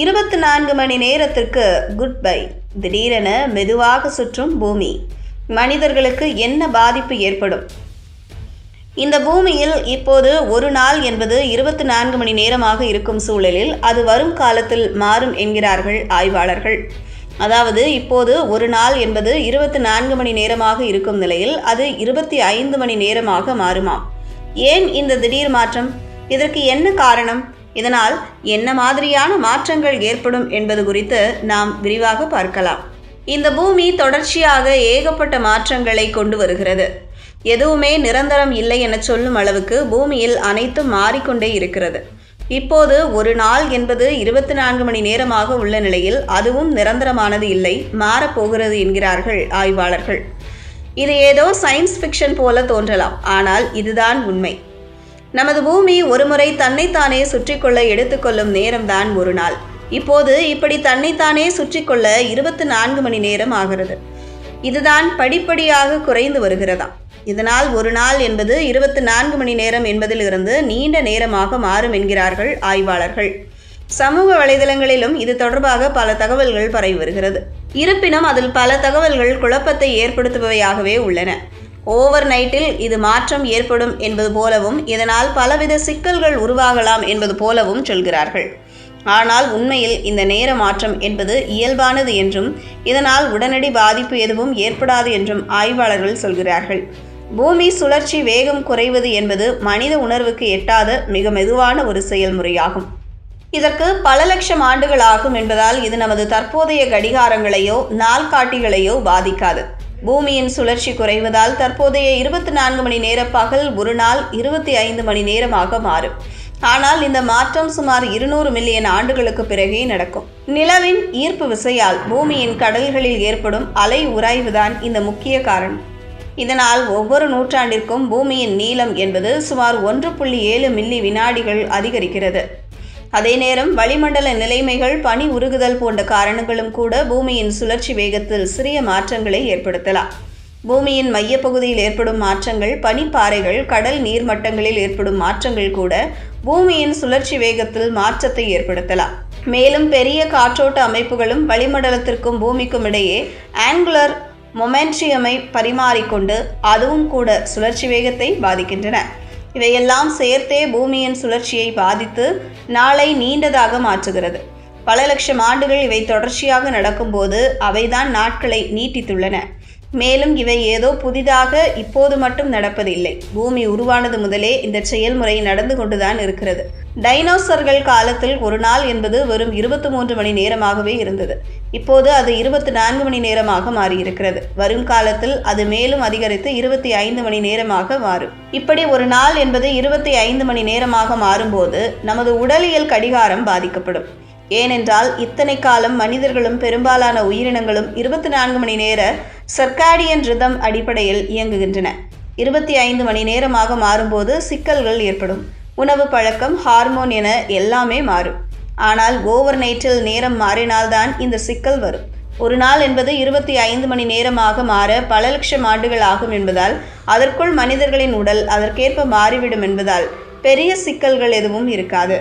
24 மணி நேரத்திற்கு good bye. திடீரென மெதுவாக சுற்றும் பூமி. மனிதர்களுக்கு என்ன பாதிப்பு ஏற்படும்? இந்த பூமியில் இப்போது ஒரு நாள் என்பது 24 மணி நேரமாக இருக்கும் சூழலில் அது வரும் காலத்தில் மாறும் என்கிறார்கள் ஆய்வாளர்கள். அதாவது இப்போது ஒரு நாள் என்பது 24 மணி நேரமாக இருக்கும் நிலையில் அது 25 மணி நேரமாக மாறுமாம். ஏன் இந்த திடீர் மாற்றம்? இதற்கு என்ன காரணம்? இதனால் என்ன மாதிரியான மாற்றங்கள் ஏற்படும் என்பது குறித்து நாம் விரிவாக பார்க்கலாம். இந்த பூமி தொடர்ச்சியாக ஏகப்பட்ட மாற்றங்களை கொண்டு வருகிறது. எதுவுமே நிரந்தரம் இல்லை என சொல்லும் அளவுக்கு பூமியில் அனைத்தும் மாறிக்கொண்டே இருக்கிறது. இப்போது ஒரு நாள் என்பது 24 மணி நேரமாக உள்ள நிலையில் அதுவும் நிரந்தரமானது இல்லை, மாறப்போகிறது என்கிறார்கள் ஆய்வாளர்கள். இது ஏதோ சயின்ஸ் ஃபிக்ஷன் போல தோன்றலாம், ஆனால் இதுதான் உண்மை. நமது பூமி ஒருமுறை தன்னைத்தானே சுற்றிக்கொள்ள எடுத்துக்கொள்ளும் நேரம்தான் ஒரு நாள். இப்போது இப்படி தன்னைத்தானே சுற்றிக்கொள்ள 24 மணி நேரம் ஆகிறது. இதுதான் படிப்படியாக குறைந்து வருகிறதாம். இதனால் ஒரு நாள் என்பது 24 மணி நேரம் என்பதிலிருந்து நீண்ட நேரமாக மாறும் என்கிறார்கள் ஆய்வாளர்கள். சமூக வலைதளங்களிலும் இது தொடர்பாக பல தகவல்கள் பரவி வருகிறது. இருப்பினும் அதில் பல தகவல்கள் குழப்பத்தை ஏற்படுத்துபவையாகவே உள்ளன. ஓவர் நைட்டில் இது மாற்றம் ஏற்படும் என்பது போலவும் இதனால் பலவித சிக்கல்கள் உருவாகலாம் என்பது போலவும் சொல்கிறார்கள். ஆனால் உண்மையில் இந்த நேர மாற்றம் என்பது இயல்பானது என்றும் இதனால் உடனடி பாதிப்பு எதுவும் ஏற்படாது என்றும் ஆய்வாளர்கள் சொல்கிறார்கள். பூமி சுழற்சி வேகம் குறைவது என்பது மனித உணர்வுக்கு எட்டாத மிக மெதுவான ஒரு செயல்முறையாகும். இதற்கு பல லட்சம் ஆண்டுகள் ஆகும் என்பதால் இது நமது தற்போதைய கடிகாரங்களையோ நாள்காட்டிகளையோ பாதிக்காது. பூமியின் சுழற்சி குறைவதால் தற்போதைய 24 மணி நேர பகல் ஒரு நாள் 25 மணி நேரமாக மாறும். ஆனால் இந்த மாற்றம் சுமார் 200 மில்லியன் ஆண்டுகளுக்கு பிறகே நடக்கும். நிலவின் ஈர்ப்பு விசையால் பூமியின் கடல்களில் ஏற்படும் அலை உராய்வுதான் இந்த முக்கிய காரணம். இதனால் ஒவ்வொரு நூற்றாண்டிற்கும் பூமியின் நீளம் என்பது சுமார் 1.7 மில்லி வினாடிகள் அதிகரிக்கிறது. அதே நேரம் வளிமண்டல நிலைமைகள், பனி உருகுதல் போன்ற காரணங்களும் கூட பூமியின் சுழற்சி வேகத்தில் சிறிய மாற்றங்களை ஏற்படுத்தலாம். பூமியின் மையப்பகுதியில் ஏற்படும் மாற்றங்கள், பனிப்பாறைகள், கடல் நீர்மட்டங்களில் ஏற்படும் மாற்றங்கள் கூட பூமியின் சுழற்சி வேகத்தில் மாற்றத்தை ஏற்படுத்தலாம். மேலும் பெரிய காற்றோட்ட அமைப்புகளும் வளிமண்டலத்திற்கும் பூமிக்கும் இடையே ஆங்குலர் மொமென்டியமை பரிமாறிக்கொண்டு அதுவும் கூட சுழற்சி வேகத்தை பாதிக்கின்றன. இவையெல்லாம் சேர்த்தே பூமியின் சுழற்சியை பாதித்து நாளை நீண்டதாக மாற்றுகிறது. பல லட்சம் ஆண்டுகள் இவை தொடர்ச்சியாக நடக்கும்போது அவைதான் நாட்களை நீட்டித்துள்ளன. மேலும் இவை ஏதோ புதிதாக இப்போது மட்டும் நடப்பதில்லை. பூமி உருவானது முதலே இந்த செயல்முறை நடந்து கொண்டுதான் இருக்கிறது. டைனோசர்கள் காலத்தில் ஒரு நாள் என்பது வெறும் 23 மணி நேரமாகவே இருந்தது. இப்போது அது 24 மணி நேரமாக மாறியிருக்கிறது. வரும் காலத்தில் அது மேலும் அதிகரித்து 25 மணி நேரமாக மாறும். இப்படி ஒரு நாள் என்பது 25 மணி நேரமாக மாறும்போது நமது உடலியல் கடிகாரம் பாதிக்கப்படும். ஏனென்றால் இத்தனை காலம் மனிதர்களும் பெரும்பாலான உயிரினங்களும் 24 மணி நேர சர்க்காடியன் ரிதம் அடிப்படையில் இயங்குகின்றன. 25 மணி நேரமாக மாறும்போது சிக்கல்கள் ஏற்படும். உணவு பழக்கம், ஹார்மோன் என எல்லாமே மாறும். ஆனால் ஓவர் நைட்டில் நேரம் மாறினால்தான் இந்த சிக்கல் வரும். ஒரு நாள் என்பது 25 மணி நேரமாக மாற பல லட்சம் ஆண்டுகள் ஆகும் என்பதால் அதற்குள் மனிதர்களின் உடல் அதற்கேற்ப மாறிவிடும் என்பதால் பெரிய சிக்கல்கள் எதுவும் இருக்காது.